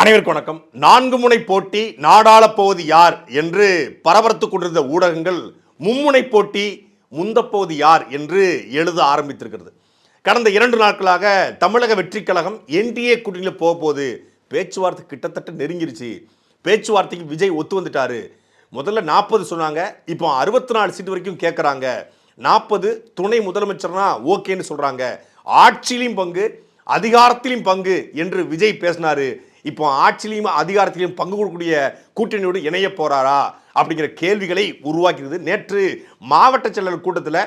அனைவருக்கும் வணக்கம். 4 முனை போட்டி நாடாளப் போவது யார் என்று பரபரத்துக் கொண்டிருந்த ஊடகங்கள் மும்முனை போட்டி முந்தப்போவது யார் என்று எழுத ஆரம்பித்திருக்கிறது. கடந்த 2 நாட்களாக தமிழக வெற்றி கழகம் என்டிஏ கூட்டணியில் போக போகுது, பேச்சுவார்த்தை கிட்டத்தட்ட நெருங்கிருச்சு, பேச்சுவார்த்தைக்கு விஜய் ஒத்து வந்துட்டாரு. முதல்ல 40 சொன்னாங்க, இப்போ 64 சீட்டு வரைக்கும் கேட்குறாங்க. 40 துணை முதலமைச்சர்னா ஓகேன்னு சொல்றாங்க. ஆட்சியிலும் பங்கு அதிகாரத்திலும் பங்கு என்று விஜய் பேசினாரு. இப்போ ஆட்சியிலையும் அதிகாரத்திலையும் பங்கு கொடுக்கக்கூடிய கூட்டணியோடு இணைய போறாரா அப்படிங்கிற கேள்விகளை உருவாக்கிறது. நேற்று மாவட்ட செயலாளர் கூட்டத்தில்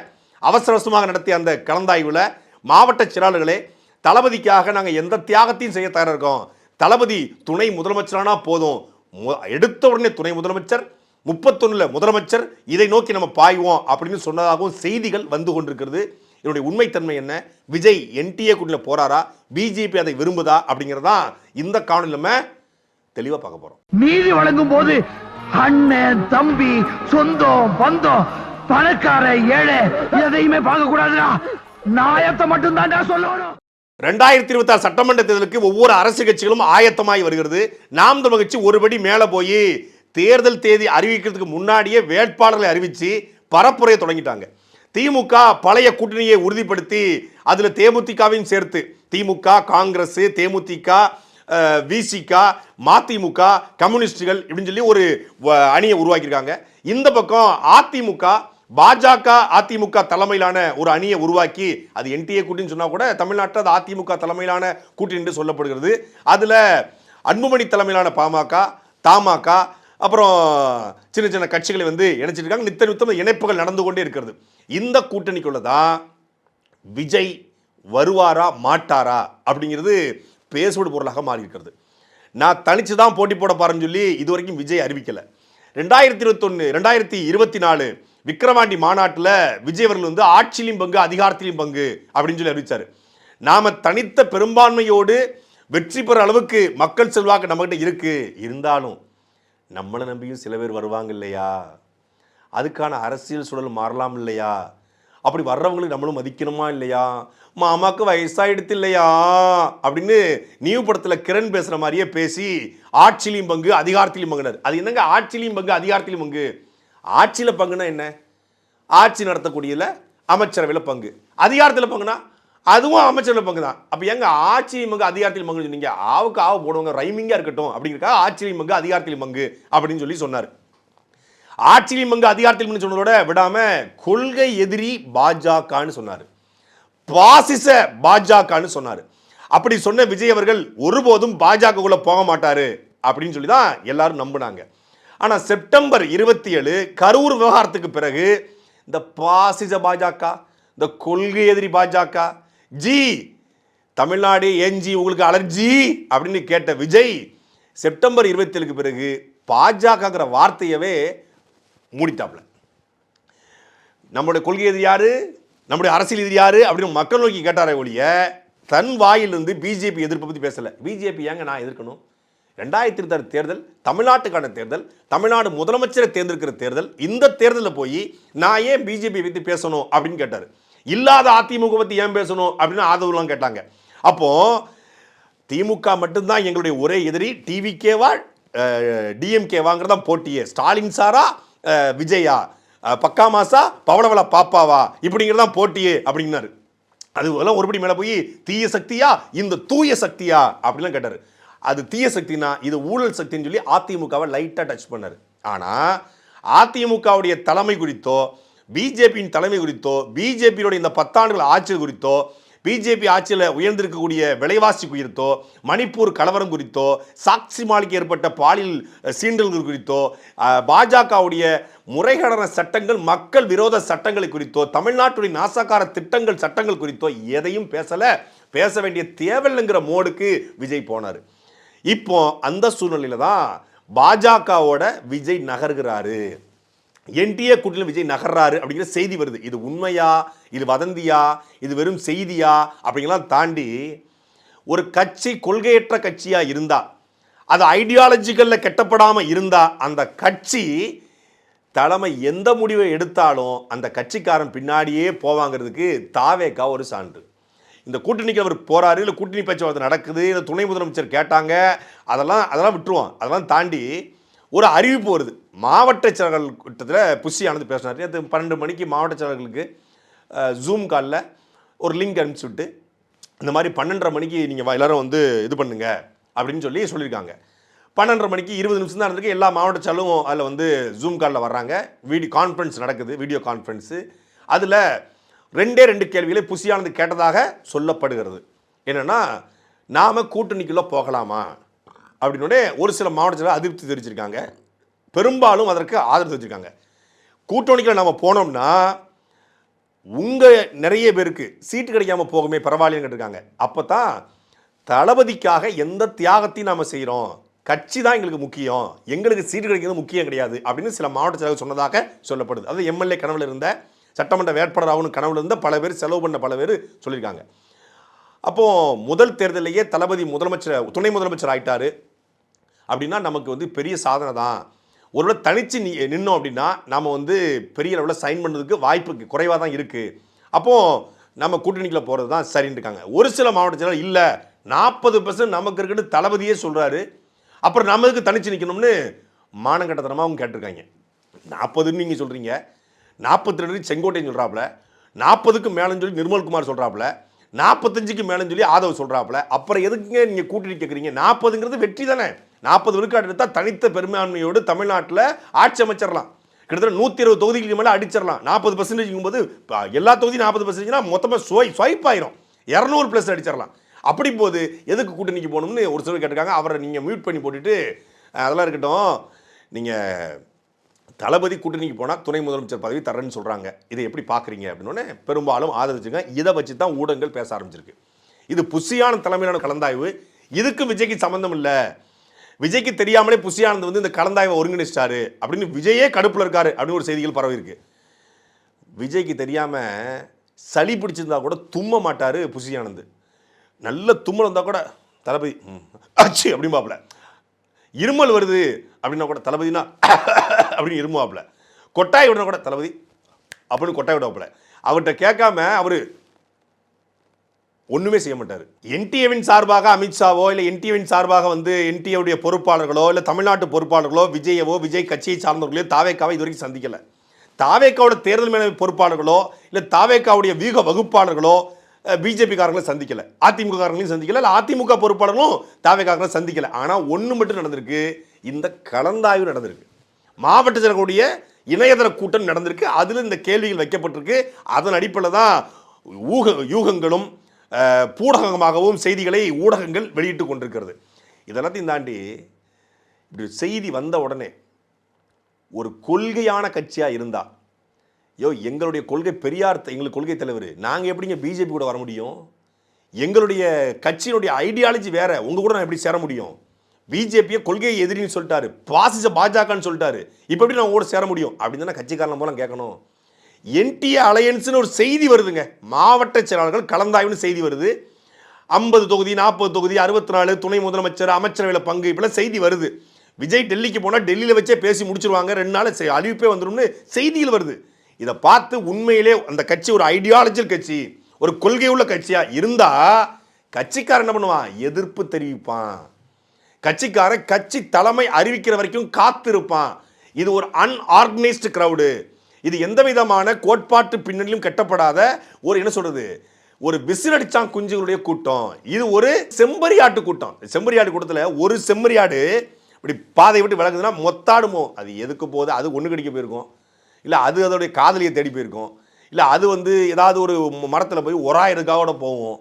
அவசர அவசரமாக நடத்திய அந்த கலந்தாய்வில் மாவட்ட செயலாளர்களே, தளபதிக்காக நாங்கள் எந்த தியாகத்தையும் செய்ய தயாராக இருக்கோம், தளபதி துணை முதலமைச்சரானா போதும், எடுத்த உடனே துணை முதலமைச்சர் 31 முதலமைச்சர், இதை நோக்கி நம்ம பாய்வோம் அப்படின்னு சொன்னதாகவும் செய்திகள் வந்து கொண்டிருக்கிறது. இதனுடைய உண்மைத்தன்மை என்ன, விஜய் என்டிஏ கூட்டணியில் போறாரா, பிஜேபி அதை விரும்புதா அப்படிங்கிறதா இந்த காணொலியில் நம்ம தெளிவாக பார்க்க போறோம். நீதி வழங்கும் போது அண்ணன் தம்பி சொந்தம் பந்தம் பணக்கார ஏழை எதையுமே பார்க்க கூடாதுடா, நாயத்தை மட்டும் தான் சொல்லணும். 2026 சட்டமன்ற தேர்தலுக்கு ஒவ்வொரு அரசியல் கட்சிகளும் ஆயத்தமாகி வருகிறது. நாம் தமிழர் கட்சி ஒருபடி மேலே போய் தேர்தல் தேதி அறிவிக்கிறதுக்கு முன்னாடியே வேட்பாளர்களை அறிவித்து பரப்புரையை தொடங்கிட்டாங்க. திமுக பழைய கூட்டணியை உறுதிப்படுத்தி அதில் தேமுதிகவையும் சேர்த்து திமுக, காங்கிரஸ், தேமுதிக, விசிக, மதிமுக, கம்யூனிஸ்டுகள் இப்படின்னு சொல்லி ஒரு அணியை உருவாக்கியிருக்காங்க. இந்த பக்கம் அதிமுக, பாஜக, அதிமுக தலைமையிலான ஒரு அணியை உருவாக்கி, அது என்டிஏ கூட்டணின்னு சொன்னால் கூட தமிழ்நாட்டில் அது அதிமுக தலைமையிலான கூட்டணி என்று சொல்லப்படுகிறது. அதில் அன்புமணி தலைமையிலான பாமக, தமாக, அப்புறம் சின்ன சின்ன கட்சிகளை வந்து இணைச்சிருக்காங்க. நித்தம் இணைப்புகள் நடந்து கொண்டே இருக்கிறது. இந்த கூட்டணிக்குள்ள தான் விஜய் வருவாரா மாட்டாரா அப்படிங்கிறது பேசுவது பொருளாக மாறி இருக்கிறது. நான் தனிச்சு தான் போட்டி போட பாருன்னு சொல்லி இதுவரைக்கும் விஜய் அறிவிக்கலை. 2024 விக்கிரவாண்டி மாநாட்டில் விஜய் அவர்கள் வந்து ஆட்சியிலும் பங்கு அதிகாரத்திலும் பங்கு அப்படின்னு சொல்லி அறிவித்தார். நாம் தனித்த பெரும்பான்மையோடு வெற்றி பெற அளவுக்கு மக்கள் செல்வாக்கு நம்மகிட்ட இருக்கு, இருந்தாலும் நம்மளை நம்பியும் சில பேர் வருவாங்க இல்லையா, அதுக்கான அரசியல் சூழல் மாறலாம் இல்லையா, அப்படி வர்றவங்களுக்கு நம்மளும் மதிக்கணுமா இல்லையா, மாமாக்கு வயசாயிடுத்து இல்லையா அப்படின்னு நியூ படத்தில் கிரண் பேசுகிற மாதிரியே பேசி ஆட்சியிலையும் பங்கு அதிகாரத்திலையும் பங்குனார். அது என்னங்க ஆட்சியிலையும் பங்கு அதிகாரத்திலையும் பங்கு? ஆட்சியில் பங்குனா என்ன, ஆட்சி நடத்தக்கூடியதில் அமைச்சரவையில் பங்கு, அதிகாரத்தில் பங்குனா அதுவும் அமைச்சரவையில் பங்கு தான். அப்போ எங்க ஆட்சியிலையும் பங்கு அதிகாரத்திலையும் பங்கு சொன்னீங்க, ஆவுக்கு ஆவு போடுவாங்க, ரைமிங்காக இருக்கட்டும் அப்படிங்கிறக்காக ஆட்சியிலையும் பங்கு அதிகாரத்திலையும் பங்கு அப்படின்னு சொல்லி சொன்னார். ஆட்சியிலையும் பங்கு அதிகாரத்திலும் சொன்னதோட விடாம கொள்கை எதிரி பாஜகன்னு சொன்னார், பாசிச பாஜகன்னு சொன்னார். அப்படி சொன்ன விஜய் அவர்கள் ஒருபோதும் பாஜகக்குள்ள போக மாட்டாரு அப்படின்னு சொல்லி தான் எல்லாரும் நம்பினாங்க. ஆனா செப்டம்பர் 27 கரூர் விவகாரத்துக்கு பிறகு இந்த பாசிச பாஜக, இந்த கொள்கை எதிரி பாஜக, ஜி தமிழ்நாடு ஏஞ்சி உங்களுக்கு அலர்ஜி அப்படின்னு கேட்ட விஜய் செப்டம்பர் 27க்கு பிறகு பாஜகங்கிற வார்த்தையவே மூடிட்டாப்ல. நம்மளுடைய கொள்கை எதிரி யாரு, நம்முடைய அரசியல் எதிரி யாரு அப்படின்னு மக்கள் நோக்கி கேட்டாரே ஒழிய தன் வாயிலிருந்து பிஜேபி எதிர்ப்பை பற்றி பேசலை. பிஜேபி ஏங்க நான் எதிர்க்கணும், 2026 தேர்தல் தமிழ்நாட்டுக்கான தேர்தல், தமிழ்நாடு முதலமைச்சரை தேர்ந்தெடுக்கிற தேர்தல், இந்த தேர்தலில் போய் நான் ஏன் பிஜேபி பற்றி பேசணும் அப்படின்னு கேட்டார். இல்லாத அதிமுக பற்றி ஏன் பேசணும் அப்படின்னு ஆதரவுலாம் கேட்டாங்க. அப்போ திமுக மட்டும்தான் எங்களுடைய ஒரே எதிரி, டிவிகேவா டிஎம்கேவாங்கிறதான் போட்டியே, ஸ்டாலின் சாரா விஜயா, பக்கா மாசா பவளவள பாப்பாவா இப்படிங்கிறதான் போட்டியே அப்படின்னாரு. அதுவெல்லாம் ஒருபடி மேலே போய் தீய சக்தியா இந்த தூய சக்தியா அப்படிலாம் கேட்டார். அது தீய சக்தினா இது ஊழல் சக்தின்னு சொல்லி அதிமுகவை லைட்டாக டச் பண்ணார். ஆனால் அதிமுகவுடைய தலைமை குறித்தோ பிஜேபியின் தலைமை குறித்தோ பிஜேபியோட இந்த 10 ஆண்டுகள் ஆட்சி குறித்தோ பிஜேபி ஆட்சியில் உயர்ந்திருக்கக்கூடிய விலைவாசி குறித்தோ மணிப்பூர் கலவரம் குறித்தோ சாக்சி மாளிகை ஏற்பட்ட பாலியல் சீண்டல்கள் குறித்தோ பாஜகவுடைய முறைகேடான சட்டங்கள் மக்கள் விரோத சட்டங்களை குறித்தோ தமிழ்நாட்டுடைய நாசகார திட்டங்கள் சட்டங்கள் குறித்தோ எதையும் பேசலை. பேச வேண்டிய தேவையில்லைங்கிற மோடுக்கு விஜய் போனார். இப்போ அந்த சூழ்நிலையில தான் பாஜகவோட விஜய் நகர்கிறாரு, என்டிஏ கூட்டணியில் விஜய் நகர்றாரு அப்படிங்கிற செய்தி வருது. இது உண்மையா, இது வதந்தியா, இது வெறும் செய்தியா அப்படிங்கலாம் தாண்டி ஒரு கட்சி கொள்கையற்ற கட்சியா இருந்தா, அது ஐடியாலஜிக்கல்ல கெட்டப்படாமல் இருந்தா, அந்த கட்சி தலைமை எந்த முடிவை எடுத்தாலும் அந்த கட்சிக்காரன் பின்னாடியே போவாங்கிறதுக்கு தாவேகா ஒரு சான்று. இந்த கூட்டணிக்கு அவர் போறாரு, இல்லை கூட்டணி பேச்சுவார்த்தை நடக்குது, இல்லை துணை முதலமைச்சர் கேட்டாங்க, அதெல்லாம் விட்டுருவோம். அதெல்லாம் தாண்டி ஒரு அறிவிப்பு வருது. மாவட்ட செயலர்கள் கூட்டத்தில் புஷி ஆனந்த் பேசினார். நேற்று 12 மணிக்கு மாவட்ட செயலர்களுக்கு ஜூம் காலில் ஒரு லிங்க் அனுப்பிச்சு விட்டு இந்த மாதிரி 12:30 மணிக்கு நீங்கள் எல்லாரும் வந்து இது பண்ணுங்க அப்படின்னு சொல்லியிருக்காங்க. 12:30 மணிக்கு 20 நிமிஷம் தான் இருந்திருக்கு. எல்லா மாவட்ட செயலும் அதில் வந்து ஜூம் காலில் வர்றாங்க. வீடியோ கான்ஃபரன்ஸ் நடக்குது, வீடியோ கான்ஃபரன்ஸு. அதில் 2 கேள்விகளை புஷி ஆனந்த் கேட்டதாக சொல்லப்படுகிறது. என்னென்னா, நாம் கூட்டணிக்குள்ளே போகலாமா அப்படின்னு ஒரு சில மாவட்ட செயலர் அதிருப்தி தெரிவிச்சிருக்காங்க. பெரும்பாலும் அதற்கு ஆதரவு தெரிவிச்சிருக்காங்க. கூட்டணிக்குள்ள நாம் போனோம்னா உங்கள் நிறைய பேருக்கு சீட்டு கிடைக்காம போகுமே பரவாயில்லைன்னு கேட்டிருக்காங்க. அப்போ தான் தளபதிக்காக எந்த தியாகத்தையும் நாம் செய்கிறோம், கட்சி தான் எங்களுக்கு முக்கியம், எங்களுக்கு சீட்டு கிடைக்கிறது முக்கியம் கிடையாது அப்படின்னு சில மாவட்ட செயலர் சொன்னதாக சொல்லப்படுது. அது எம்எல்ஏ கனவில் இருந்த, சட்டமன்ற வேட்பாளராகவும் கனவில் இருந்த பல பேர், செலவு பண்ண பல பேர் சொல்லியிருக்காங்க. அப்போது முதல் தேர்தலையே தளபதி துணை முதலமைச்சர் ஆயிட்டாரு அப்படின்னா நமக்கு வந்து பெரிய சாதனை தான். ஒருவேளை தனிச்சு நின்னோம் அப்படின்னா நாம் வந்து பெரிய அளவில் சைன் பண்ணுறதுக்கு வாய்ப்பு குறைவாக தான் இருக்குது. அப்போது நம்ம கூட்டணிக்குள்ள போகிறது தான் சரின்னு இருக்காங்க. ஒரு சில மாவட்ட செயலர் இல்லை 40% நமக்கு இருக்குன்னு தளபதியே சொல்கிறாரு, அப்புறம் நமக்கு தனிச்சு நிற்கணும்னு மானங்கட்டத்தனமாக அவங்க கேட்டிருக்காங்க. 40ன்னு நீங்கள் சொல்கிறீங்க, 42 செங்கோட்டையன் சொல்கிறாப்புல, 40க்கு மேலேன்னு சொல்லி நிர்மல்குமார் சொல்கிறாப்புல, 45க்கு மேலேன்னு சொல்லி ஆதவ் சொல்கிறாப்புல. அப்புறம் எதுக்குங்க நீங்கள் கூட்டணி கேட்குறீங்க? 40ங்கிறது வெற்றி தானே. 40 விழுக்காடு எடுத்தால் தனித்த பெரும்பான்மையோடு தமிழ்நாட்டில் ஆட்சி அமைச்சிடலாம். கிட்டத்தட்ட 120 தொகுதிகளுக்கு மேலே அடிச்சிடலாம். 40% போது எல்லா தொகுதியும் 40%னா மொத்தமாக ஸ்வைப் ஆயிரும், 200+ அடிச்சிடலாம். அப்படி போது எதுக்கு கூட்டணிக்கு போகணும்னு ஒரு சிலர் கேட்டிருக்காங்க. அவரை நீங்கள் மியூட் பண்ணி போட்டுட்டு அதெல்லாம் இருக்கட்டும், நீங்கள் தளபதி கூட்டணிக்கு போனால் துணை முதலமைச்சர் பதவி தரேன்னு சொல்கிறாங்க, இதை எப்படி பார்க்குறீங்க அப்படின்னு பெரும்பாலும் ஆதரிச்சுங்க. இதை வச்சு தான் ஊடகங்கள் பேச ஆரம்பிச்சிருக்கு. இது புஷியான தலைமையிலான கலந்தாய்வு, இதுக்கு விஜய்க்கு சம்மந்தம் இல்லை, விஜய்க்கு தெரியாமலே புஷி ஆனந்த் வந்து இந்த கலந்தாய்வை ஒருங்கிணைச்சிட்டாரு அப்படின்னு விஜயே கடுப்பில் இருக்காரு அப்படின்னு ஒரு செய்திகள் பரவி இருக்கு. விஜய்க்கு தெரியாமல் சளி பிடிச்சிருந்தா கூட தும்ம மாட்டார் புஷி ஆனந்த். நல்ல தும்மல் வந்தால் கூட தளபதி ஆச்சு அப்படின்பாப்புல. இருமல் வருது அப்படின்னா கூட தளபதினா அப்படின்னு இருமுவாப்புல. கொட்டாய் விடனா கூட தளபதி அப்படின்னு கொட்டாய் விடாப்புல. அவர்கிட்ட கேட்காம அவர் ஒன்றுமே செய்ய மாட்டார். என்டிஏவின் சார்பாக அமித்ஷாவோ இல்லை என்டிஏவின் சார்பாக வந்து என்டிஏவுடைய பொறுப்பாளர்களோ இல்லை தமிழ்நாட்டு பொறுப்பாளர்களோ விஜயவோ விஜய் கட்சியை சார்ந்தவர்களோ தாவேக்காவை இது வரைக்கும் சந்திக்கலை. தாவேக்காவோட தேர்தல் மேலாண்மை பொறுப்பாளர்களோ இல்லை தாவேக்காவுடைய வியூக வகுப்பாளர்களோ பிஜேபி காரங்களும் சந்திக்கலை, அதிமுக காரங்களையும் சந்திக்கலை, இல்லை அதிமுக பொறுப்பாளர்களும் தாவேக்காரங்களும் சந்திக்கலை. ஆனால் ஒன்று மட்டும் நடந்திருக்கு, இந்த கலந்தாய்வு நடந்திருக்கு. மாவட்ட செயலர்களுடைய இணையதள கூட்டம் நடந்திருக்கு. அதில் இந்த கேள்விகள் வைக்கப்பட்டிருக்கு. அதன் அடிப்படையில் தான் யூகங்களும் பூடகமாகவும் செய்திகளை ஊடகங்கள் வெளியிட்டு கொண்டிருக்கிறது. இதெல்லாத்தையும் தாண்டி இப்படி செய்தி வந்த உடனே ஒரு கொள்கையான கட்சியாக இருந்தா, எங்களுடைய கொள்கை பெரியார், எங்களுக்கு கொள்கை தலைவர், நாங்கள் எப்படிங்க பிஜேபி கூட வர முடியும்? எங்களுடைய கட்சியினுடைய ஐடியாலஜி வேற, உங்க கூட நான் எப்படி சேர முடியும்? பிஜேபியை கொள்கையை எதிரின்னு சொல்லிட்டாரு, பாசிச பாஜகன்னு சொல்லிட்டாரு, இப்போ எப்படி நான் கூட சேர முடியும் அப்படின்னு தானே கட்சிக்காரன் மூலம் கேட்கணும். என்டிஏ அலையன்ஸ்னு ஒரு செய்தி வருதுங்க, மாவட்ட செயலாளர்கள் கலந்தாய்வுன்னு செய்தி வருது. 50 தொகுதி 40 தொகுதி 64 துணை முதலமைச்சர் அமைச்சரவையில் பங்கு இப்பெல்லாம் செய்தி வருது. விஜய் டெல்லிக்கு போனால் டெல்லியில் வச்சே பேசி முடிச்சிருவாங்க, 2 நாள் அறிவிப்பே வந்துடும்னு செய்தியில் வருது. இதை பார்த்து உண்மையிலே அந்த கட்சி ஒரு ஐடியாலஜிக்கல் கட்சி, ஒரு கொள்கை உள்ள கட்சியாக இருந்தால் கட்சிக்காரன் என்ன பண்ணுவான்? எதிர்ப்பு தெரிவிப்பான். கட்சிக்காரன் கட்சி தலைமை அறிவிக்கிற வரைக்கும் காத்திருப்பான். இது ஒரு அன்ஆர்கனைஸ்டு கிரவுடு. இது எந்த விதமான கோட்பாட்டு பின்னணியிலும் கட்டப்படாத ஒரு என்ன சொல்றது, ஒரு விசிலடிச்சான் குஞ்சுகளுடைய கூட்டம். இது ஒரு செம்மறியாட்டு கூட்டம். செம்மறியாட்டு கூட்டத்தில் ஒரு செம்மறியாடு இப்படி பாதை விட்டு விலகுதுன்னா மொத்தாடுமோ, அது எதுக்கு போகுது? அது ஒன்று கடிக்க போயிருக்கும், இல்லை அது அதோடைய காதலியை தேடி போயிருக்கும், இல்லை அது வந்து ஏதாவது ஒரு மரத்தில் போய் ஒராயிரக்காவோட போகும்,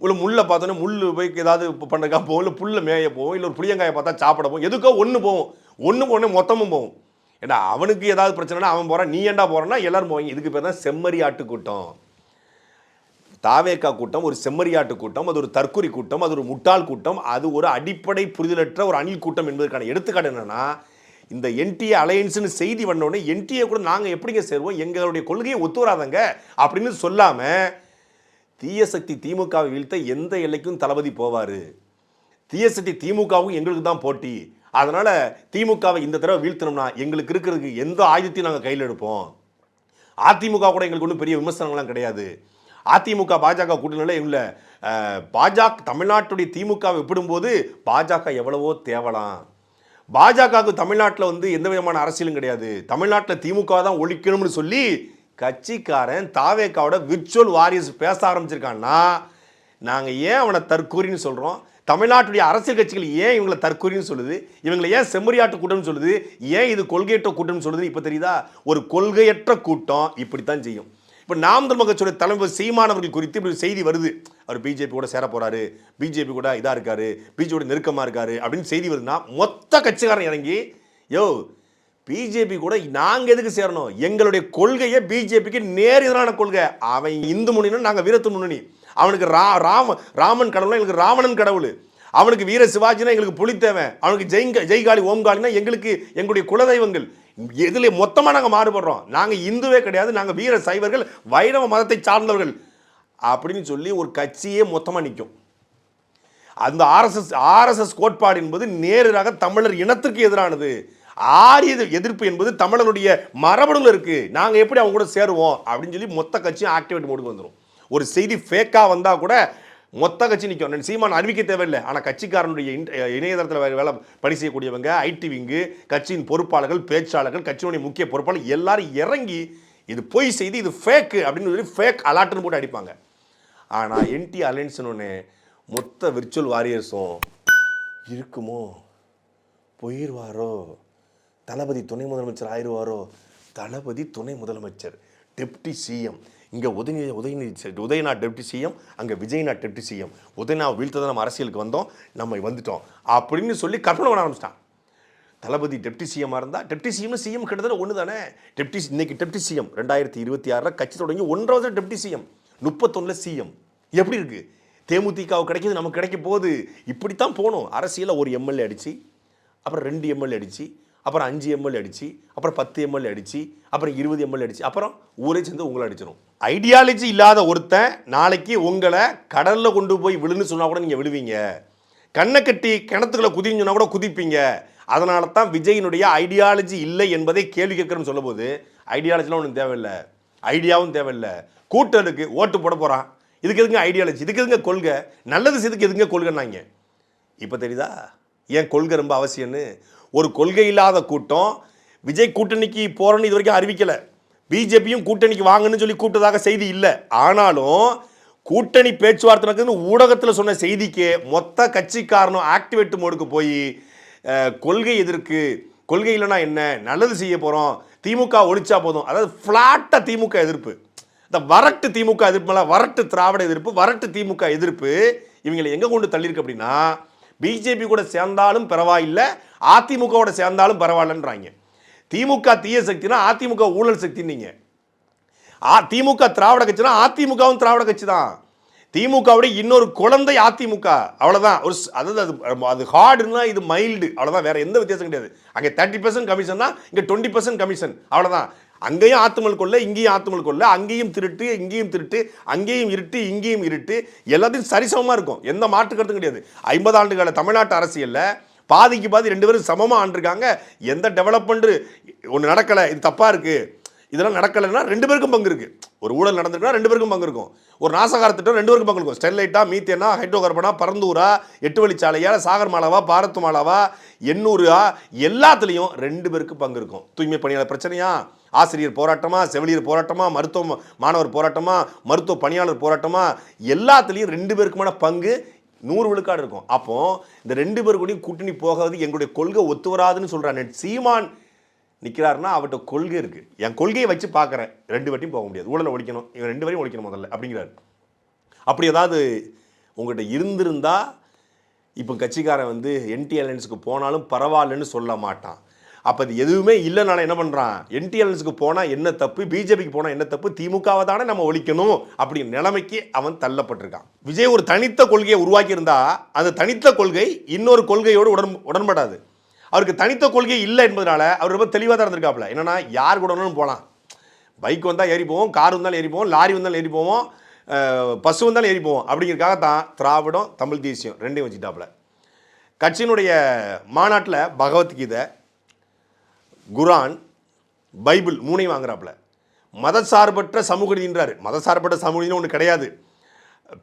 இல்லை முள்ளை பார்த்தோன்னே முள் போய் ஏதாவது பண்ணுறக்கா போகும், இல்லை புல்லை மேய போகும், இல்லை ஒரு புளியங்காயை பார்த்தா சாப்பிட போகும், எதுக்கோ ஒன்று போகும். ஒன்று போனே மொத்தமும் போகும். ஏன்னா அவனுக்கு ஏதாவது பிரச்சனைனா அவன் போகிறான், நீ ஏண்டா போகிறன்னா எல்லாரும் போவாங்க. இதுக்கு பேர் தான் செம்மறியாட்டு கூட்டம். தாவேக்கா கூட்டம் ஒரு செம்மறியாட்டு கூட்டம், அது ஒரு தற்கொலை கூட்டம், அது ஒரு முட்டாள் கூட்டம், அது ஒரு அடிப்படை புரிதலற்ற ஒரு அணில் கூட்டம் என்பதற்கான எடுத்துக்காட்டு என்னன்னா, இந்த என்டிஏ அலையன்ஸ்னு செய்தி வந்தோடனே என்டிஏ கூட நாங்கள் எப்படிங்க சேருவோம், எங்களுடைய கொள்கையை ஒத்து வராதங்க அப்படின்னு சொல்லாமல் தீய சக்தி திமுகவை வீழ்த்த எந்த எல்லைக்கும் தளபதி போவார். தீய சக்தி திமுகவும் எங்களுக்கு தான் போட்டி, அதனால் திமுகவை இந்த தடவை வீழ்த்தணும்னா எங்களுக்கு இருக்கிறதுக்கு எந்த ஆயுதத்தையும் நாங்கள் கையில் எடுப்போம். அதிமுக கூட எங்களுக்கு ஒன்றும் பெரிய விமர்சனங்கள்லாம் கிடையாது. அதிமுக பாஜக கூட்டணியில் இல்லை பாஜக தமிழ்நாட்டுடைய திமுகவை ஒப்பிடும்போது பாஜக எவ்வளவோ தேவலாம். பாஜகவுக்கு தமிழ்நாட்டில் வந்து எந்த விதமான அரசியலும் கிடையாது, தமிழ்நாட்டில் திமுக தான் ஒழிக்கணும்னு சொல்லி கட்சிக்காரன் தாவேக்காவோட விர்ச்சுவல் வாரியர்ஸ் பேச ஆரம்பிச்சிருக்கான்னா நாங்கள் ஏன் அவனை தற்கூரின்னு சொல்கிறோம்? தமிழ்நாட்டுடைய அரசியல் கட்சிகள் ஏன் இவங்களை தற்கூரின்னு சொல்லுது? இவங்களை ஏன் செம்மறியாட்டு கூட்டம்னு சொல்லுது? ஏன் இது கொள்கையற்ற கூட்டம்னு சொல்லுது? இப்போ தெரியுதா? ஒரு கொள்கையற்ற கூட்டம் இப்படித்தான் செய்யும். இப்போ நாம் தமிழ் கட்சியோட தலைவர் சீமானவர்கள் குறித்து இப்படி செய்தி வருது, அவர் பிஜேபி கூட சேர போறாரு, பிஜேபி கூட இதாக இருக்காரு, பிஜேபியோட நெருக்கமாக இருக்காரு அப்படின்னு செய்தி வருதுன்னா மொத்த கட்சிக்காரன் இறங்கி யோ பிஜேபி கூட நாங்கள் எதுக்கு சேரணும், எங்களுடைய கொள்கையை பிஜேபிக்கு நேர் எதிரான கொள்கை, அவன் இந்து முன்னணி நாங்கள் வீரத்து முன்னணி, அவனுக்கு ராமன் கடவுள் எங்களுக்கு ராவணன் கடவுள், அவனுக்கு வீர சிவாஜினா எங்களுக்கு புலித்தேவன், அவனுக்கு ஜெய்காலி ஓம்காலினா எங்களுக்கு எங்களுடைய குலதெய்வங்கள், எதுல மொத்தமாக நாங்கள் மாறுபடுறோம், நாங்கள் இந்துவே கிடையாது, நாங்கள் வீர சைவர்கள் வைணவ மதத்தை சார்ந்தவர்கள் அப்படின்னு சொல்லி ஒரு கட்சியே மொத்தமாக நிற்கும். அந்த ஆர்எஸ்எஸ் கோட்பாடு என்பது நேராக தமிழர் இனத்திற்கு எதிரானது. ஆரிய எதிர்ப்பு என்பது தமிழருடைய மரபணுல இருக்கு, நாங்கள் எப்படி அவங்க கூட சேருவோம் அப்படின்னு சொல்லி மொத்த கட்சியும் ஆக்டிவேட் மோடுக்கு வந்துடும். ஒரு செய்தி ஃபேக்காக வந்தால் கூட மொத்த கட்சி நிற்கும். சீமான் அறிவிக்க தேவையில்லை, ஆனால் கட்சிக்காரனுடைய இணையதளத்தில் வேலை பணி செய்யக்கூடியவங்க, ஐடி விங்கு, கட்சியின் பொறுப்பாளர்கள், பேச்சாளர்கள், கட்சியினுடைய முக்கிய பொறுப்பாளர்கள் எல்லாரும் இறங்கி இது பொய் செய்தி, இது ஃபேக்கு அப்படின்னு சொல்லி ஃபேக் அலாட்டுன்னு போட்டு அடிப்பாங்க. ஆனால் என்டி அலையன்ஸ்னு மொத்த விர்ச்சுவல் வாரியர்ஸும் இருக்குமோ, போயிடுவாரோ, தளபதி துணை முதலமைச்சர் ஆயிடுவாரோ, தளபதி துணை முதலமைச்சர் டெப்டி சிஎம், இங்கே உதயநாத் டெப்டி சிஎம், அங்கே விஜய்நாத் டெப்டி சிஎம், உதயநாத் வீழ்த்ததான் நம்ம அரசியலுக்கு வந்தோம், நம்ம வந்துட்டோம் அப்படின்னு சொல்லி கற்பனை பண்ண ஆரம்பிச்சிட்டான். தளபதி டெப்டி சிஎம்மாக இருந்தால் டெப்டி சிஎம் கிட்டத்தட்ட ஒன்று தானே. இன்னைக்கு டெப்டி சிஎம் 2026 கட்சி தொடங்கி 1 வருஷம் டெப்டி சிஎம், 31 சிஎம் எப்படி இருக்கு? தேமுதிகவுக்கு கிடைக்கிது, நமக்கு கிடைக்க போகுது. இப்படித்தான் போகணும் அரசியலில். ஒரு எம்எல்ஏ அடிச்சு, அப்புறம் 2 எம்எல்ஏ அடிச்சு, அப்புறம் 5 எம்எல்ஏ அடிச்சு, அப்புறம் 10 எம்எல்ஏ அடிச்சு, அப்புறம் 20 எம்எல்ஏ அடிச்சு, அப்புறம் ஊரே சேர்ந்து உங்களை அடிச்சிடும். ஐடியாலஜி இல்லாத ஒருத்தன் நாளைக்கு உங்களை கடலில் கொண்டு போய் விழுன்னு சொன்னால் கூட நீங்கள் விழுவீங்க, கண்ணை கட்டி கிணத்துக்களை குதின்னு சொன்னால் கூட குதிப்பீங்க. அதனால தான் விஜயினுடைய ஐடியாலஜி இல்லை என்பதை கேள்வி கேட்குறேன்னு சொல்லும் போது, ஐடியாலஜிலாம் ஒன்றும் தேவையில்லை, ஐடியாவும் தேவையில்லை, கூட்டலுக்கு ஓட்டு போட போகிறான், இதுக்கு எதுங்க ஐடியாலஜி, இதுக்கு எதுங்க கொள்கை, நல்லது செய்துக்கு எதுங்க கொள்கைன்னாங்க. இப்போ தெரியுதா ஏன் கொள்கை ரொம்ப அவசியம்னு? ஒரு கொள்கை இல்லாத கூட்டம் விஜய் கூட்டணிக்கு போகிறோன்னு இது வரைக்கும் அறிவிக்கலை, பிஜேபியும் கூட்டணிக்கு வாங்கன்னு சொல்லி கூப்பிட்டதாக செய்தி இல்லை. ஆனாலும் கூட்டணி பேச்சுவார்த்தை நடக்குதுன்னு ஊடகத்தில் சொன்ன செய்திக்கு மொத்த கட்சிக்காரனும் ஆக்டிவேட் மோடுக்கு போய் கொள்கை எதிர்க்கு, கொள்கை இல்லைன்னா என்ன, நல்லது செய்ய போகிறோம், திமுக ஒழிச்சா போதும், அதாவது ஃப்ளாட்டாக திமுக எதிர்ப்பு, இந்த வரட்டு திமுக எதிர்ப்பு மேலே வரட்டு திராவிட எதிர்ப்பு, வரட்டு திமுக எதிர்ப்பு இவங்களை எங்கே கொண்டு தள்ளியிருக்கு அப்படின்னா, பிஜேபி கூட சேர்ந்தாலும் பரவாயில்லை, அதிமுகவோட சேர்ந்தாலும் பரவாயில்லன்றாங்க. திமுக தீய சக்தினா அதிமுக ஊழல் சக்தின்னீங்க, திமுக திராவிட கட்சினா அதிமுகவும் திராவிட கட்சி தான், திமுகவுடைய இன்னொரு குழந்தை அதிமுக, அவ்வளோதான். ஒரு அதாவது அது ஹார்டுன்னா இது மைல்டு, அவ்வளோதான், வேற எந்த வித்தியாசம் கிடையாது. அங்கே 30% கமிஷன்னா இங்கே 20% கமிஷன், அவ்வளோதான். அங்கேயும் ஆத்துமல் கொள்ள, இங்கேயும் ஆத்துமல் கொள்ள, அங்கேயும் திருட்டு, இங்கேயும் திருட்டு, அங்கேயும் இருட்டு, இங்கேயும் இருட்டு, எல்லாத்தையும் சரிசமமாக இருக்கும், எந்த மாற்று கருத்தும் கிடையாது. 50 ஆண்டு கால தமிழ்நாட்டு அரசியலில் பாதிக்கு பாதி 2 பேரும் சமமாக ஆண்டிருக்காங்க. எந்த டெவலப்மெண்ட் ஒன்று நடக்கலை, இது தப்பாக இருக்குது, இதெல்லாம் நடக்கலைன்னா 2 பேருக்கும் பங்கு இருக்குது. ஒரு ஊழல் நடந்திருக்குன்னா 2 பேருக்கும் பங்கு இருக்கும். ஒரு நாசகார திட்டம் 2 பேருக்கும் பங்கு இருக்கும். ஸ்டெர்லைட்டா, மீத்தேனா, ஹைட்ரோ கார்பனா, பரந்தூரா, 8 வழிச்சாலையா, சாகர் மாலாவா, பாரத் மாலாவா, எண்ணூரா, எல்லாத்துலேயும் 2 பேருக்கு பங்கு இருக்கும். தூய்மை பணியாளர் பிரச்சனையா, ஆசிரியர் போராட்டமா, செவிலியர் போராட்டமா, மருத்துவ மாணவர் போராட்டமா, மருத்துவ பணியாளர் போராட்டமா, எல்லாத்துலேயும் 2 பேருக்குமான பங்கு 100 விழுக்காடு இருக்கும். அப்போ இந்த 2 பேர் கூடயும் கூட்டணி போகாது, எங்களுடைய கொள்கை ஒத்து வராதுன்னு சொல்றான் சீமான் நிற்கிறாருன்னா அவர்கிட்ட கொள்கை இருக்கு. என் கொள்கையை வச்சு பார்க்குறேன், 2 வாட்டியும் போக முடியாது, ஊழலை ஒழிக்கணும், இவன் 2 பேரையும் ஒழிக்கணும் முதல்ல அப்படிங்கிறாரு. அப்படி ஏதாவது உங்கள்கிட்ட இருந்திருந்தா இப்போ கட்சிக்காரன் வந்து என்டி அலையன்ஸுக்கு போனாலும் பரவாயில்லன்னு சொல்ல மாட்டான். அப்போ அது எதுவுமே இல்லைனால என்ன பண்ணுறான், என்டி அலையன்ஸுக்கு போனால் என்ன தப்பு, பிஜேபிக்கு போனால் என்ன தப்பு, திமுகவை தானே நம்ம ஒழிக்கணும் அப்படிங்கிற நிலைமைக்கு அவன் தள்ளப்பட்டிருக்கான். விஜய் ஒரு தனித்த கொள்கையை உருவாக்கியிருந்தா அந்த தனித்த கொள்கை இன்னொரு கொள்கையோடு உடன்படாது. அவருக்கு தனித்த கொள்கை இல்லை என்பதனால அவர் ரொம்ப தெளிவாக தான் இருந்திருக்காப்புல. என்னன்னா யார் கூட வேணாலும் போகலாம், பைக் வந்தால் ஏறி போவோம், கார் வந்தாலும் ஏறி போவோம், லாரி வந்தாலும் ஏறி போவோம், பஸ் வந்தாலும் ஏறி போவோம் அப்படிங்கிறதுக்காக தான் திராவிடம் தமிழ் தேசியம் 2ஐயும் வச்சுட்டாப்புல. கட்சியினுடைய மாநாட்டில் பகவத்கீதை, குரான், பைபிள் 3ஐயும் வாங்குறாப்புல. மதசார்பற்ற சமூக நீதின்றாரு. மதசார்பற்ற சமூக நீதி ஒன்று கிடையாது.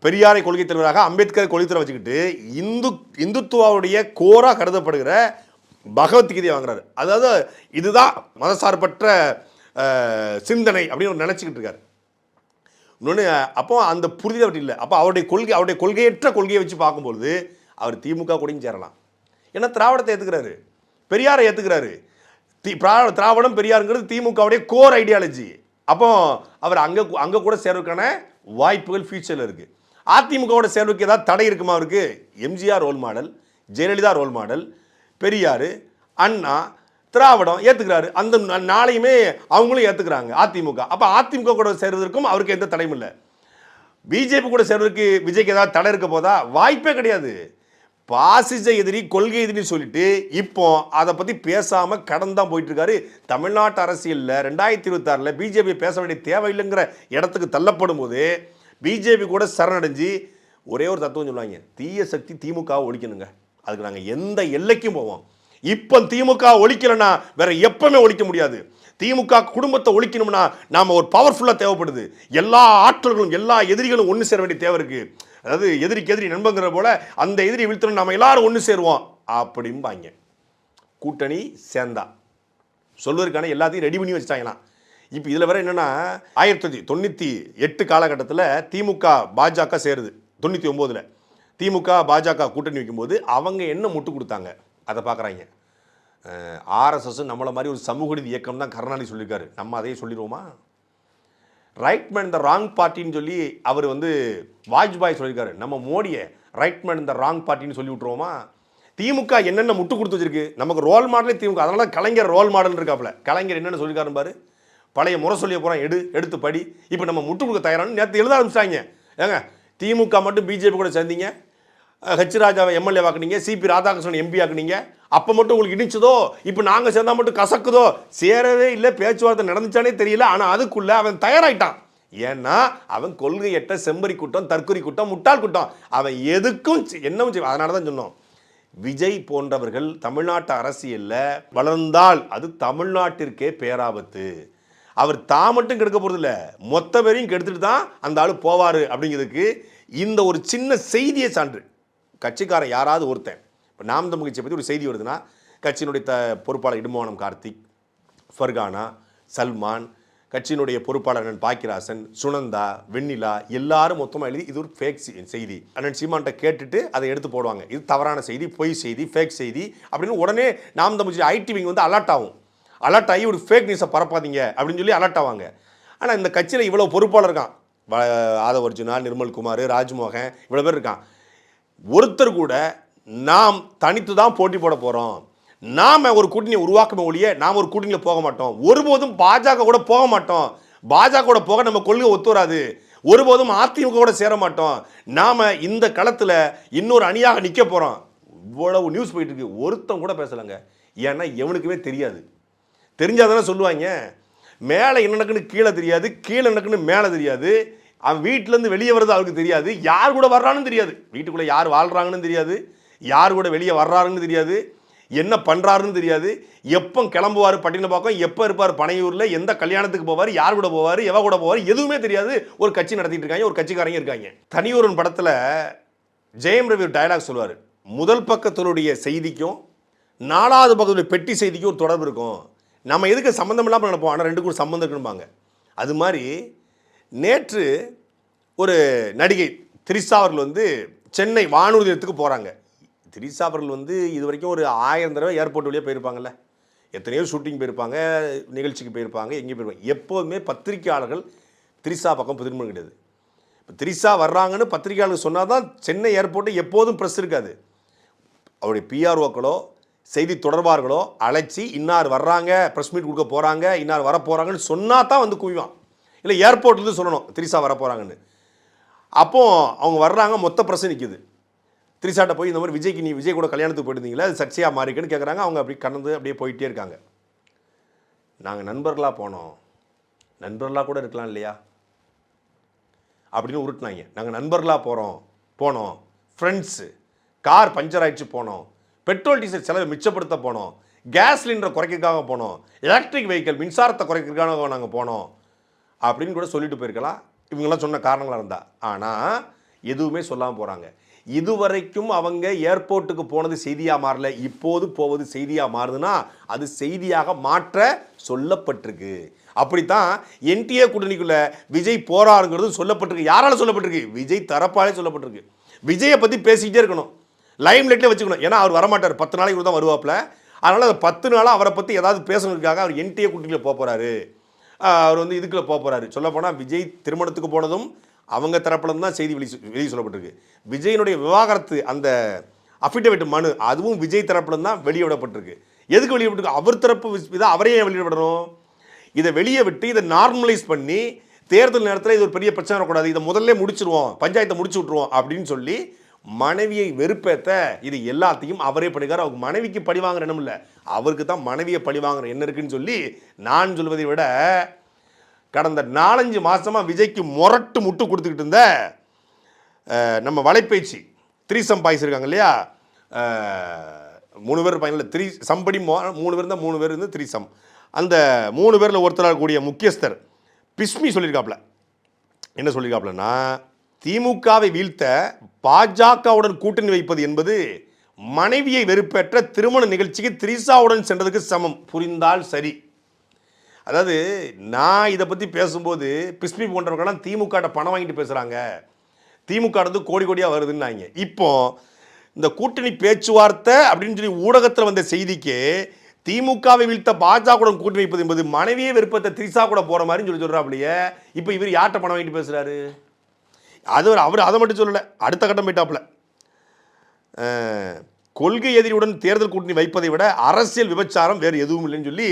பெரியாரை கொள்கை தலைவராக, அம்பேத்கர் கொள்கை தலைவர் வச்சுக்கிட்டு இந்துத்துவாவுடைய கோரா கருதப்படுகிற பகவத்கீதையை வாங்குறாரு. அதாவது இதுதான் மதசார்பற்ற சிந்தனை அப்படின்னு நினச்சிக்கிட்டு இருக்காரு. இன்னொன்று, அப்போ அந்த புரிதல் அப்படி இல்லை. அப்போ அவருடைய கொள்கையற்ற கொள்கையை வச்சு பார்க்கும்பொழுது அவர் திமுக கூடயும் சேரலாம். ஏன்னா திராவிடத்தை ஏற்றுக்கிறாரு, பெரியாரை ஏற்றுக்கிறாரு. திராவிடம் பெரியாருங்கிறது திமுகவுடைய கோர் ஐடியாலஜி. அப்போ அவர் அங்கே கூட சேர்வதற்கான வாய்ப்புகள் ஃபியூச்சரில் இருக்குது. அதிமுகவோட சேர்வுக்கு ஏதாவது தடை இருக்குமா அவருக்கு? MGR role model, Jayalalithaa role model, Periyar, Anna, திராவிடம் ஏற்றுக்கிறாரு. அந்த நாளையுமே அவங்களும் ஏற்றுக்கிறாங்க அதிமுக. அப்போ அதிமுக கூட சேர்வதற்கும் அவருக்கு எந்த தடையும் இல்லை. பிஜேபி கூட சேர்வதற்கு விஜய்க்கு ஏதாவது தடை இருக்க போதா? வாய்ப்பே கிடையாது. பாசிச எதிரி, கொள்கை எதிரின்னு சொல்லிட்டு இப்போ அதை பற்றி பேசாமல் கடந்து தான் போயிட்டு இருக்காரு. தமிழ்நாட்டு அரசியலில் 2026 பிஜேபி பேச வேண்டிய தேவையில்லைங்கிற இடத்துக்கு தள்ளப்படும் போது பிஜேபி கூட சரணடைஞ்சு ஒரே ஒரு தத்துவம் சொல்லுவாங்க, தீய சக்தி திமுகவை ஒழிக்கணுங்க, அதுக்கு நாங்கள் எந்த எல்லைக்கும் போவோம். இப்போ திமுக ஒழிக்கலைன்னா வேற எப்பவுமே ஒழிக்க முடியாது. திமுக குடும்பத்தை ஒழிக்கணும்னா நாம ஒரு பவர்ஃபுல்லாக தேவைப்படுது. எல்லா ஆற்றல்களும் எல்லா எதிரிகளும் ஒன்று சேர வேண்டிய தேவை இருக்கு. அதாவது எதிரிக்கு எதிரி நண்பங்கிற போல அந்த எதிரி வீழ்த்தணும், நம்ம எல்லாரும் ஒன்று சேருவோம் அப்படிம்பாங்க. கூட்டணி சேர்ந்தா சொல்வதற்கான எல்லாத்தையும் ரெடி பண்ணி வச்சுட்டாங்களாம். இப்போ இதில் வேற என்னன்னா 1998 காலகட்டத்தில் திமுக பாஜக சேருது. 99 திமுக பாஜக கூட்டணி வைக்கும்போது அவங்க என்ன முட்டு கொடுத்தாங்க அதை பார்க்குறாங்க. ஆர்எஸ்எஸ் நம்மளை மாதிரி ஒரு சமூக நீதி இயக்கம் தான் கருணாநிதி சொல்லியிருக்காரு, நம்ம அதையே சொல்லிடுவோமா? ரைட் மேன் இந்த ராங் பார்ட்டின்னு சொல்லி அவர் வாஜ்பாய் சொல்லியிருக்காரு, நம்ம மோடியை ரைட் மேன் இந்த ராங் பார்ட்டின்னு சொல்லி விட்டுருவோமா? திமுக என்னென்ன முட்டு கொடுத்து வச்சிருக்கு, நமக்கு ரோல் மாடலே திமுக. அதனால கலைஞர் ரோல் மாடல் இருக்காப்புல. கலைஞர் என்னென்ன சொல்லியிருக்காரு பாரு, பழைய முறை சொல்லிய போகிறான், எடுத்து படி. இப்போ நம்ம முட்டு கொடுக்க தயாரானு நேற்று எழுத ஆரம்பிச்சிட்டாங்க. ஏங்க திமுக மட்டும் பிஜேபி கூட சேர்ந்தீங்க, ஹெச் ராஜாவை எம்எல்ஏ வாக்குனீங்க, சிபி ராதாகிருஷ்ணன் எம்பி ஆக்குனீங்க, அப்போ மட்டும் உங்களுக்கு இடிச்சதோ, இப்போ நாங்கள் சேர்ந்தா மட்டும் கசக்குதோ? சேரவே இல்லை, பேச்சுவார்த்தை நடந்துச்சானே தெரியல. ஆனால் அதுக்குள்ளே அவன் தயாராகிட்டான். ஏன்னா அவன் கொள்கையற்ற செம்பரி கூட்டம், தற்கொலை கூட்டம், முட்டாள் கூட்டம். அவன் எதுக்கும் என்னவும் செய்வான். அதனால தான் சொன்னோம், விஜய் போன்றவர்கள் தமிழ்நாட்டு அரசியலில் வளர்ந்தால் அது தமிழ்நாட்டிற்கே பேராபத்து. அவர் தான் மட்டும் கெடுக்க போகிறதில்ல, மொத்த பேரையும் கெடுத்துட்டு தான் அந்த ஆள் போவார். அப்படிங்கிறதுக்கு இந்த ஒரு சின்ன செய்தியை சான்று. கட்சிக்காரன் யாராவது ஒருத்தன், இப்போ நாம் தமிழ் கட்சியை பற்றி ஒரு செய்தி வருதுன்னா, கட்சியினுடைய பொறுப்பாளர் இடுமானம் கார்த்திக், ஃபர்கானா, சல்மான், கட்சியினுடைய பொறுப்பாளர் அண்ணன் பாக்கியராசன், சுனந்தா, வெண்ணிலா எல்லாரும் மொத்தமாக எழுதி இது ஒரு ஃபேக் செய்தி அண்ணன் சீமான்ட்ட கேட்டுட்டு அதை எடுத்து போடுவாங்க. இது தவறான செய்தி, பொய் செய்தி, ஃபேக் செய்தி அப்படின்னு உடனே நாம் தமிழ் ஐடி விங் அலர்ட் ஆகும். அலர்ட் ஆகி ஒரு ஃபேக் நியூஸை பரப்பாதீங்க அப்படின்னு சொல்லி அலர்ட் ஆவாங்க. ஆனால் இந்த கட்சியில் இவ்வளோ பொறுப்பாளர் இருக்கான், ஆதவ அர்ஜுனா, நிர்மல்குமார், ராஜ்மோகன், இவ்வளோ பேர் இருக்கான். ஒருத்தர் கூட நாம் தனித்து தான் போட்டி போட போகிறோம், நாம் ஒரு கூட்டணியை உருவாக்கமே ஒழிய நாம் ஒரு கூட்டணியில் போக மாட்டோம், ஒருபோதும் பாஜக கூட போக மாட்டோம், பாஜக கூட போக நம்ம கொள்கை ஒத்து வராது, ஒருபோதும் அதிமுக கூட சேர மாட்டோம், நாம் இந்த களத்தில் இன்னொரு அணியாக நிற்க போகிறோம், இவ்வளவு நியூஸ் போயிட்டு இருக்கு. ஒருத்தன் கூட பேசலைங்க. ஏன்னா எவனுக்குமே தெரியாது. தெரிஞ்சாதானே சொல்லுவாங்க. மேலே என்ன நடக்குன்னு கீழே தெரியாது, கீழே நடக்குன்னு மேலே தெரியாது, அவன் வீட்டிலேருந்து வெளியே வர்றது அவருக்கு தெரியாது, யார் கூட வர்றான்னு தெரியாது, வீட்டுக்குள்ளே யார் வாழ்கிறாங்கன்னு தெரியாது, யார் கூட வெளியே வர்றாருன்னு தெரியாது, என்ன பண்ணுறாருன்னு தெரியாது, எப்போ கிளம்புவார் பட்டினப்பாக்கம், எப்போ இருப்பார் பனையூரில், எந்த கல்யாணத்துக்கு போவார், யார் கூட போவார், எவ கூட போவார், எதுவுமே தெரியாது. ஒரு கட்சி நடத்திட்டு இருக்காங்க, ஒரு கட்சிக்காரங்க இருக்காங்க. தனியொருவன் படத்தில் ஜெயம் ரவி ஒரு டயலாக் சொல்லுவார், முதல் பக்கத்தினுடைய செய்திக்கும் 4வது பக்கத்துடைய பெட்டி செய்திக்கும் ஒரு தொடர்பு இருக்கும், நம்ம எதுக்கு சம்மந்தம் இல்லாமல் நினைப்போம், ஆனால் ரெண்டுக்கும் சம்மந்தம் இருக்குன்னுபாங்க. அது மாதிரி நேற்று ஒரு நடிகை திரிஷா அவர்கள் சென்னை வானூர்தி நிலையத்துக்கு போகிறாங்க. திரிஷா அவர்கள் இது வரைக்கும் ஒரு 1000 தடவை ஏர்போர்ட் வழியாக போயிருப்பாங்கல்ல, எத்தனையோ ஷூட்டிங் போயிருப்பாங்க, நிகழ்ச்சிக்கு போயிருப்பாங்க, எங்கேயும் போயிருப்பாங்க. எப்போதுமே பத்திரிகையாளர்கள் திரிஷா பக்கம் திரும்ப கிடையாது. இப்போ திரிஷா வர்றாங்கன்னு பத்திரிகையாளர்கள் சொன்னால் தான் சென்னை ஏர்போர்ட்டு எப்போதும் ப்ரெஸ் இருக்காது. அவருடைய பிஆர்ஓக்களோ செய்தி தொடர்பாளர்களோ அழைச்சி இன்னார் வர்றாங்க, ப்ரெஸ் மீட் கொடுக்க போகிறாங்க, இன்னார் வர போகிறாங்கன்னு சொன்னால் தான் குவிவான். இல்லை ஏர்போர்ட்லேருந்து சொல்லணும் திரிஷா வர போகிறாங்கன்னு. அப்போது அவங்க வர்றாங்க, மொத்த ப்ரெஸ் நிற்கிது. திரிஷாட்ட போய் இந்த மாதிரி விஜய்க்கு, நீ விஜய் கூட கல்யாணத்துக்கு போயிருந்தீங்களா, அது சர்ச்சையாக மாறிக்குன்னு கேட்குறாங்க. அவங்க அப்படி கடந்து அப்படியே போயிட்டே இருக்காங்க. நாங்கள் நண்பர்களாக போனோம், நண்பர்களாக கூட இருக்கலாம் இல்லையா அப்படின்னு உருட்டினாங்க. நாங்கள் நண்பர்களாக போனோம், ஃப்ரெண்ட்ஸு, கார் பஞ்சர் ஆகிடுச்சு போனோம், பெட்ரோல் டீசல் செலவை மிச்சப்படுத்த போனோம், கேஸ் சிலிண்டரை குறைக்கிறதுக்காக போனோம், எலக்ட்ரிக் வெஹிக்கிள் மின்சாரத்தை குறைக்கிறதுக்காக நாங்கள் போனோம் அப்படின்னு கூட சொல்லிட்டு போயிருக்கலாம் இவங்கெல்லாம் சொன்ன காரணங்களாக இருந்தா. ஆனால் எதுவுமே சொல்லாமல் போகிறாங்க. இதுவரைக்கும் அவங்க ஏர்போர்ட்டுக்கு போனது செய்தியாக மாறல, இப்போது போவது செய்தியாக மாறுதுன்னா அது செய்தியாக மாற்ற சொல்லப்பட்டிருக்கு. அப்படித்தான் என்டிஏ கூட்டணிக்குள்ள விஜய் போறாருங்கிறது சொல்லப்பட்டிருக்கு. யாரால சொல்லப்பட்டிருக்கு? விஜய் தரப்பாலே சொல்லப்பட்டிருக்கு. விஜயை பற்றி பேசிக்கிட்டே இருக்கணும், லைம் லைட்டில் வச்சுக்கணும். ஏன்னா அவர் வரமாட்டார், 10 நாளைக்கு தான் வருவாப்பில். அதனால் அந்த 10 நாளாக அவரை பற்றி ஏதாவது பேசணுக்காக அவர் என்டிஏ கூட்டணியில் போகிறாரு. அவர் வந்து இதுக்குள்ள போகிறாரு. சொல்லப்போனால் விஜய் திருமணத்துக்கு போனதும் அவங்க தரப்புல தான் செய்தி வெளியே சொல்லப்பட்டிருக்கு. விஜயனுடைய விவாகரத்து அந்த அஃபிடவிட் மனு அதுவும் விஜய் தரப்புல தான் வெளியே விடப்பட்டிருக்கு. எதுக்கு வெளியே விட்டுருக்கு? அவர் தரப்பு இதை அவரே வெளியே விடணும். இதை வெளியே விட்டு இதை நார்மலைஸ் பண்ணி தேர்தல் நேரத்தில் இது ஒரு பெரிய பிரச்சனை வரக்கூடாது, இதை முதல்ல முடிச்சிருவோம், பஞ்சாயத்தை முடிச்சு விட்ருவோம் அப்படின்னு சொல்லி மனைவியை வெறுப்பேற்ற இது எல்லாத்தையும் அவரே பண்ணிக்கார். அவங்க மனைவிக்கு பழி வாங்குற எண்ணம் இல்லை, அவருக்கு தான் மனைவியை பழி வாங்குற என்ன இருக்குன்னு சொல்லி நான் சொல்வதை விட கடந்த 4-5 மாதமாக விஜய்க்கு முரட்டு முட்டு கொடுத்துக்கிட்டு இருந்த நம்ம வலைப்பேச்சு 3 சம் பாய்ஸ் இருக்காங்க இல்லையா, 3 பேர் பையனில் 3 சம்படி 3 பேர் இருந்தால் 3 பேர் இருந்து 3 சம். அந்த 3 பேரில் ஒருத்தராக கூடிய முக்கியஸ்தர் பிஸ்மி சொல்லியிருக்காப்புல. என்ன சொல்லியிருக்காப்புலன்னா, திமுகவை வீழ்த்த பாஜகவுடன் கூட்டணி வைப்பது என்பது மனைவியை வெறுப்பேற்ற திருமண நிகழ்ச்சிக்கு திரிசாவுடன் சென்றதுக்கு சமம், புரிந்தால் சரி. அதாவது நான் இதை பற்றி பேசும்போது பிஸ்மி போன்றவர்கள்லாம் திமுக பணம் வாங்கிட்டு பேசுகிறாங்க, திமுக வந்து கோடி கோடியாக வருதுன்னாங்க. இப்போ இந்த கூட்டணி பேச்சுவார்த்தை அப்படின்னு சொல்லி ஊடகத்தில் வந்த செய்திக்கு திமுகவை வீழ்த்த பாஜகவுடன் கூட்டணி வைப்பது என்பது மனைவியை வெறுப்பத்தை திரிசா கூட போகிற மாதிரி சொல்கிறாப்லையே. இப்போ இவர் யார்கிட்ட பணம் வாங்கிட்டு பேசுகிறாரு? அவர் அதை மட்டும் சொல்லலை, அடுத்த கட்டம் போயிட்டாப்புல. கொள்கை எதிரியுடன் தேர்தல் கூட்டணி வைப்பதை விட அரசியல் விபச்சாரம் வேறு எதுவும் இல்லைன்னு சொல்லி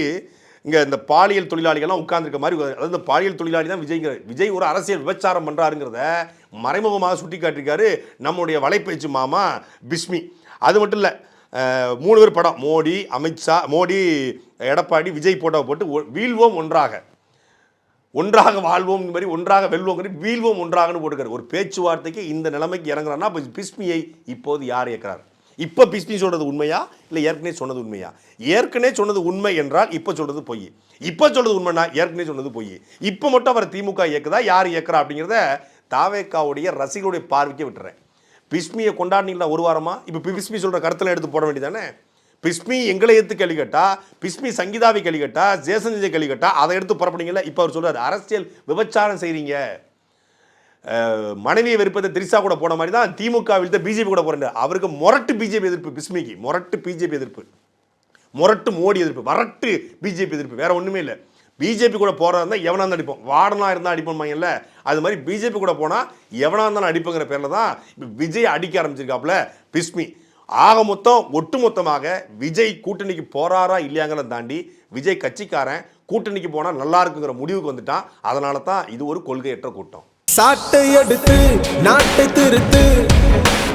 இங்கே இந்த பாலியல் தொழிலாளிகள்லாம் உட்கார்ந்துருக்க மாதிரி, அதாவது இந்த பாலியல் தொழிலாளி தான் விஜய்ங்கிற, விஜய் ஒரு அரசியல் விபச்சாரம் பண்ணுறாருங்கிறத மறைமுகமாக சுட்டி காட்டியிருக்காரு நம்முடைய வலைப்பேச்சு மாமா பிஸ்மி. அது மட்டும் இல்லை, 3 பேர் படம், மோடி, அமித்ஷா, மோடி, எடப்பாடி, விஜய் போட்டோ போட்டு வீழ்வோம் ஒன்றாக வாழ்வோம் மாதிரி, ஒன்றாக வெல்வோம், வீழ்வோம் ஒன்றாகனு போட்டுக்காரு. ஒரு பேச்சுவார்த்தைக்கு இந்த நிலைமைக்கு இறங்குறாருன்னா அப்போ பிஸ்மியை இப்போது யார் இயக்குறார்? இப்போ பிஸ்மி சொல்கிறது உண்மையா இல்லை ஏற்கனவே சொன்னது உண்மையா? ஏற்கனவே சொன்னது உண்மை என்றால் இப்போ சொல்கிறது பொய், இப்போ சொல்கிறது உண்மைனா ஏற்கனவே சொன்னது பொய். இப்போ மட்டும் அவர் திமுக இயக்குதா, யார் இயக்குறா அப்படிங்கிறத தாவேக்காவுடைய ரசிகர்களுடைய பார்வைக்கே விட்டுறேன். பிஸ்மியை கொண்டாடினீங்களா ஒரு வாரமா? இப்போ பிஸ்மி சொல்கிற கருத்தில் எடுத்து போட வேண்டியதானே? பிஸ்மி எங்களை எடுத்து கேள்வி கேட்டா, பிஸ்மி சங்கீதாவை கேள்வி கேட்டா, ஜேசஞ்சை கேள்வி கேட்டா, அதை எடுத்து புறப்படுங்களா? இப்போ அவர் சொல்கிறார் அரசியல் விபச்சாரம் செய்கிறீங்க, மனைவியை வெறுப்பதை திரிசா கூட போன மாதிரி தான் திமுக வீழ்த்த பிஜேபி கூட போகிறேன். அவருக்கு முரட்டு பிஜேபி எதிர்ப்பு, பிஸ்மிக்கு முரட்டு பிஜேபி எதிர்ப்பு, முரட்டு மோடி எதிர்ப்பு, வரட்டு பிஜேபி எதிர்ப்பு, வேற ஒன்றுமே இல்லை. பிஜேபி கூட போகிறதா இருந்தால் எவனாக இருந்தால் அடிப்போம், வார்டனாக இருந்தால் அடிப்போம்ல, அது மாதிரி பிஜேபி கூட போனால் எவனாக இருந்தாலும் அடிப்புங்கிற பேரில் தான் இப்போ விஜய் அடிக்க ஆரம்பிச்சிருக்காப்புல பிஸ்மி. ஆக மொத்தம் ஒட்டு மொத்தமாக விஜய் கூட்டணிக்கு போகிறாரா இல்லையாங்கிறத தாண்டி விஜய் கட்சிக்காரன் கூட்டணிக்கு போனால் நல்லா இருக்குங்கிற முடிவுக்கு வந்துட்டான். அதனால தான் இது ஒரு கொள்கையற்ற கூட்டம். சாட்டை எடுத்து நாட்டை திருத்து